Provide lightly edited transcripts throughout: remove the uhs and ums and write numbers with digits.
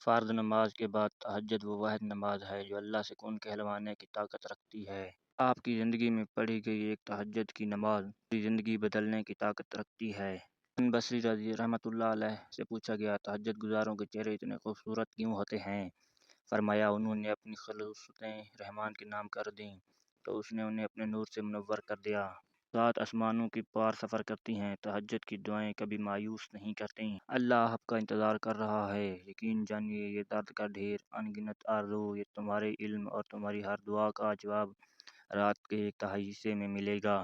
فرض نماز کے بعد تہجد وہ واحد نماز ہے جو اللہ سے کن کہلوانے کی طاقت رکھتی ہے۔ آپ کی زندگی میں پڑھی گئی ایک تہجد کی نماز پوری زندگی بدلنے کی طاقت رکھتی ہے۔ حسن بصری رضی رحمۃ اللہ علیہ سے پوچھا گیا، تہجد گزاروں کے چہرے اتنے خوبصورت کیوں ہوتے ہیں؟ فرمایا، انہوں نے اپنی خلوصیں رحمان کے نام کر دیں تو اس نے انہیں اپنے نور سے منور کر دیا۔ 7 آسمانوں کی پار سفر کرتی ہیں، تہجد کی دعائیں کبھی مایوس نہیں کرتیں۔ اللہ آپ کا انتظار کر رہا ہے، یقین جانیے یہ درد کا ڈھیر ان گنت آرزو، یہ تمہارے علم اور تمہاری ہر دعا کا جواب رات کے ایک تہائی حصے میں ملے گا۔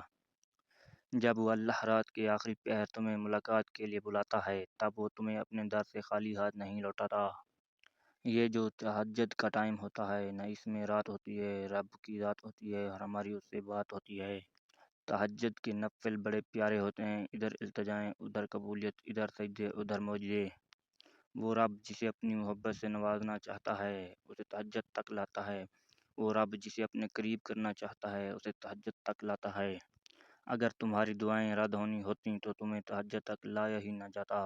جب وہ اللہ رات کے آخری پہر تمہیں ملاقات کے لیے بلاتا ہے، تب وہ تمہیں اپنے در سے خالی ہاتھ نہیں لوٹاتا۔ یہ جو تہجد کا ٹائم ہوتا ہے، نہ اس میں رات ہوتی ہے، رب کی ذات ہوتی ہے اور ہماری اس سے بات ہوتی ہے۔ تہجد کے نفل بڑے پیارے ہوتے ہیں، ادھر التجائیں، ادھر قبولیت، ادھر سجدے، ادھر معجزے۔ وہ رب جسے اپنی محبت سے نوازنا چاہتا ہے اسے تہجد تک لاتا ہے، وہ رب جسے اپنے قریب کرنا چاہتا ہے اسے تہجد تک لاتا ہے۔ اگر تمہاری دعائیں رد ہونی ہوتیں تو تمہیں تہجد تک لایا ہی نہ جاتا۔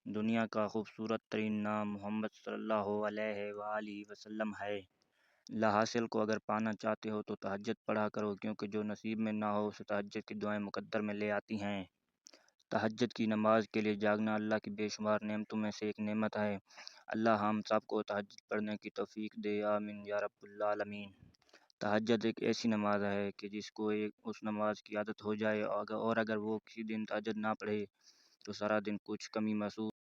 دنیا کا خوبصورت ترین نام محمد صلی اللہ علیہ وآلہ وسلم ہے۔ لا حاصل کو اگر پانا چاہتے ہو تو تہجد پڑھا کرو، کیونکہ جو نصیب میں نہ ہو اسے تہجد کی دعائیں مقدر میں لے آتی ہیں۔ تہجد کی نماز کے لیے جاگنا اللہ کی بے شمار نعمتوں میں سے ایک نعمت ہے۔ اللہ ہم سب کو تہجد پڑھنے کی توفیق دے، آمین یا رب العالمین۔ تہجد ایک ایسی نماز ہے کہ جس کو اس نماز کی عادت ہو جائے اور اگر وہ کسی دن تہجد نہ پڑھے تو سارا دن کچھ کمی محسوس